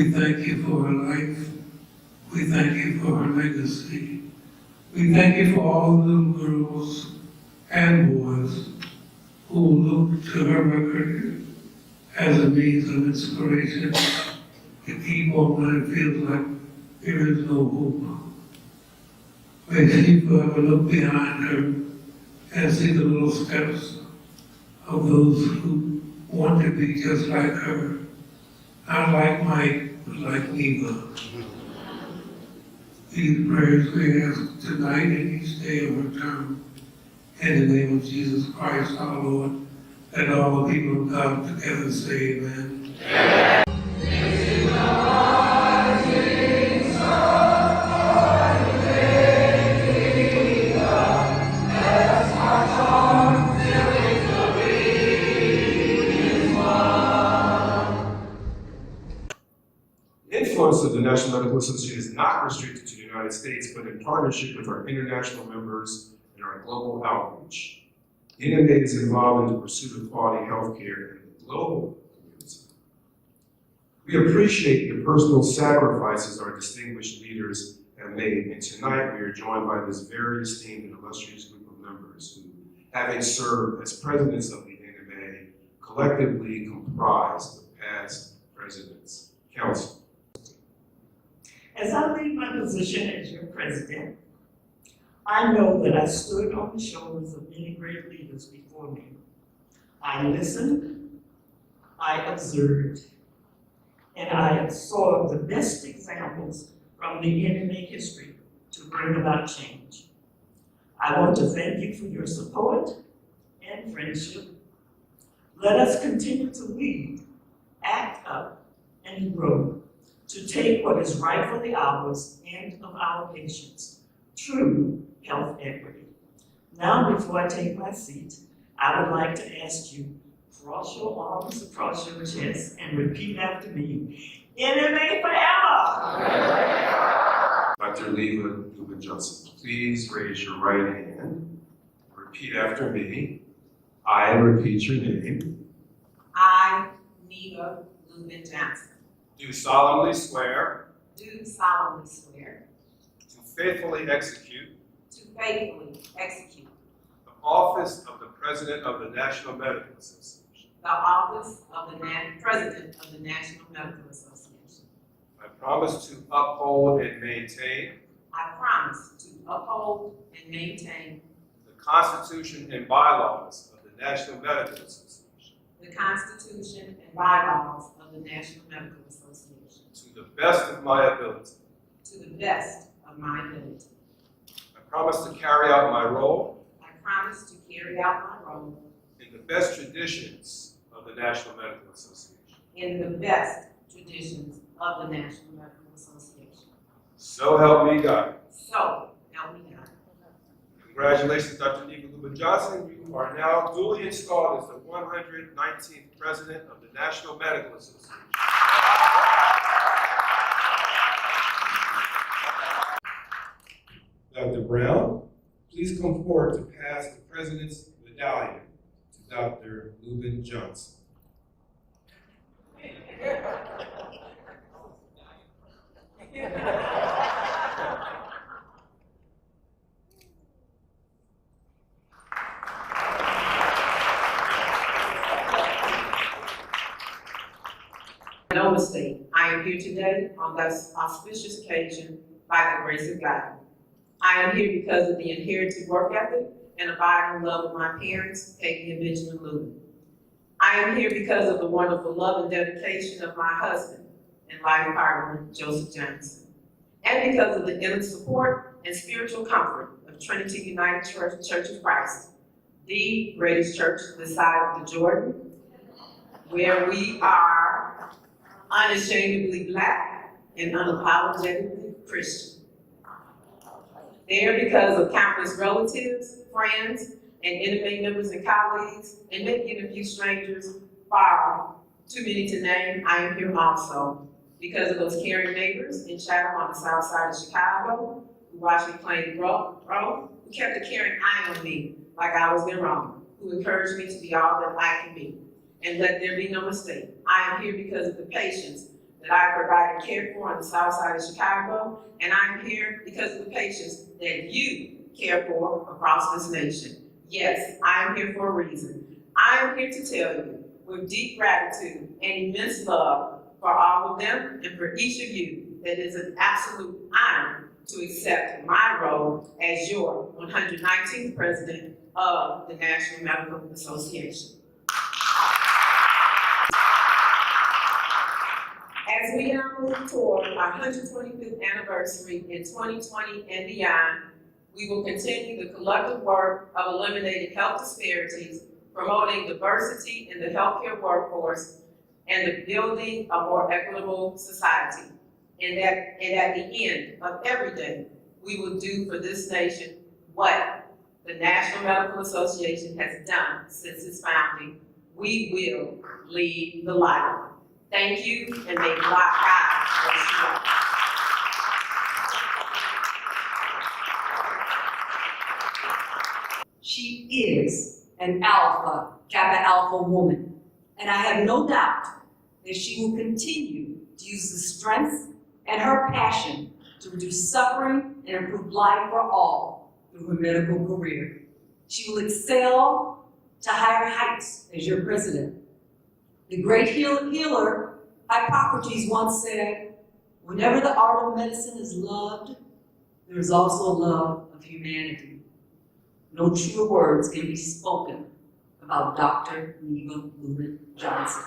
We thank you for her life. We thank you for her legacy. We thank you for all the little girls and boys who look to her record as a means of inspiration to keep on when it feels like there is no hope. May she forever look behind her and see the little steps of those who want to be just like her. Not like Mike, but like Niva. These prayers we ask tonight and each day of her term. In the name of Jesus Christ, our Lord, and all the people of God together say amen. Amen. The influence of the National Medical Association is not restricted to the United States, but in partnership with our international members and our global outreach. NMA is involved in the pursuit of quality health care in the global community. We appreciate the personal sacrifices our distinguished leaders have made, and tonight we are joined by this very esteemed and illustrious group of members who, having served as presidents of the NMA, collectively comprise the past President's Council. As I leave my position as your president, I know that I stood on the shoulders of many great leaders before me. I listened, I observed, and I absorbed the best examples from the NMA history to bring about change. I want to thank you for your support and friendship. Let us continue to lead, act up, and grow, to take what is rightfully ours and of our patients, true health equity. Now, before I take my seat, I would like to ask you, cross your arms across your chest and repeat after me, NMA forever! Dr. Niva Lubin-Johnson, please raise your right hand. Repeat after me. I repeat your name. I, Niva Lubin-Johnson, Do solemnly swear do solemnly swear to faithfully execute to faithfully execute the office of the President of the National Medical Association. the office of the President of the National Medical Association. I promise to uphold and maintain I promise to uphold and maintain the Constitution and bylaws of the National Medical Association the Constitution and bylaws of the National Medical Association to the best of my ability. to the best of my ability. I promise to carry out my role I promise to carry out my role in the best traditions of the National Medical Association. in the best traditions of the National Medical Association. So help me God. So, help me God. Congratulations, Dr. Niva Lubin-Johnson. You are now duly installed as the 119th President of the National Medical Association. Dr. Brown, please come forward to pass the President's Medallion to Dr. Lubin-Johnson. No mistake, I am here today on this auspicious occasion by the grace of God. I am here because of the inherited work ethic and abiding love of my parents, Peggy and Benjamin Lubin. I am here because of the wonderful love and dedication of my husband and life partner, Joseph Johnson. And because of the inner support and spiritual comfort of Trinity United Church of Christ, the greatest church this side of the Jordan, where we are unashamedly Black and unapologetically Christian. There because of countless relatives, friends, and NMA members and colleagues, and maybe a few strangers, far too many to name, I am here also because of those caring neighbors in Chatham on the south side of Chicago, who watched me playing grow, who kept a caring eye on me like I was in Rome, who encouraged me to be all that I can be. And let there be no mistake, I am here because of the patients that I provided care for on the south side of Chicago, and I'm here because of the patients that you care for across this nation. Yes, I'm here for a reason. I'm here to tell you with deep gratitude and immense love for all of them and for each of you that it is an absolute honor to accept my role as your 119th president of the National Medical Association. As we now move toward our 125th anniversary in 2020 and beyond, we will continue the collective work of eliminating health disparities, promoting diversity in the healthcare workforce, and the building a more equitable society. And at the end of every day, we will do for this nation what the National Medical Association has done since its founding. We will lead the light. Thank you, and may God bless you all. She is an Alpha, Kappa Alpha woman, and I have no doubt that she will continue to use the strengths and her passion to reduce suffering and improve life for all through her medical career. She will excel to higher heights as your president. The great healer Hippocrates once said, "Whenever the art of medicine is loved, there is also love of humanity." No truer words can be spoken about Dr. Niva Lubin-Johnson.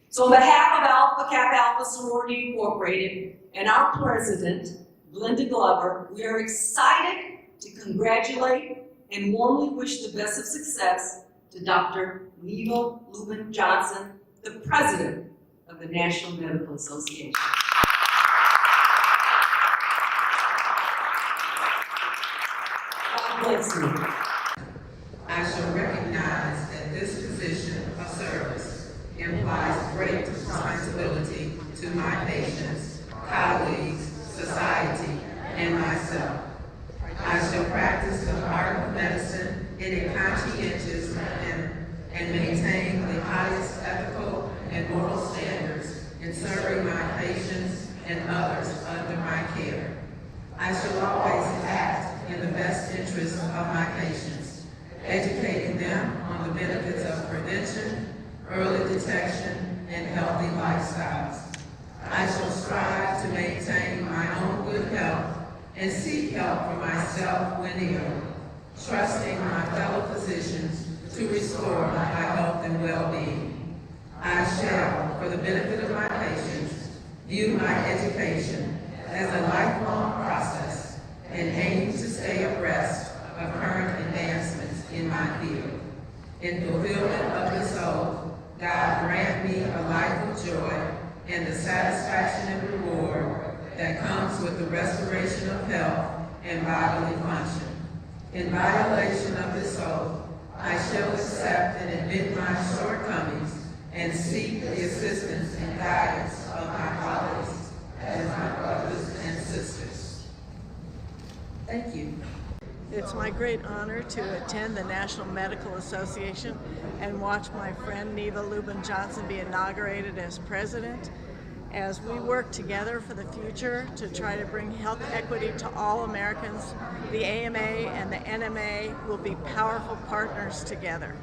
So on behalf of Alpha Kappa Alpha Sorority Incorporated and our president, Glenda Glover, we are excited to congratulate and warmly wish the best of success to Dr. Niva Lubin-Johnson, the president of the National Medical Association. God bless you. I shall recognize that this position of service implies great responsibility to my patients, colleagues, society, and myself. I shall practice the art of medicine in a conscientious and maintain the highest ethical and moral standards in serving my patients and others under my care. I shall always act in the best interest of my patients, educating them on the benefits of prevention, early detection, and healthy lifestyles. I shall strive to maintain my own good health and seek help for myself when ill, trusting my fellow physicians to restore my health and well-being. I shall, for the benefit of my patients, view my education as a lifelong process and aim to stay abreast of current advancements in my field. In fulfillment of this oath, God grant me a life of joy and the satisfaction and reward that comes with the restoration of health and bodily function. In violation of this oath, I shall accept and admit my shortcomings and seek the assistance and guidance of my colleagues as my brothers and sisters. Thank you. It's my great honor to attend the National Medical Association and watch my friend Niva Lubin-Johnson be inaugurated as president. As we work together for the future to try to bring health equity to all Americans, the AMA and the NMA will be powerful partners together.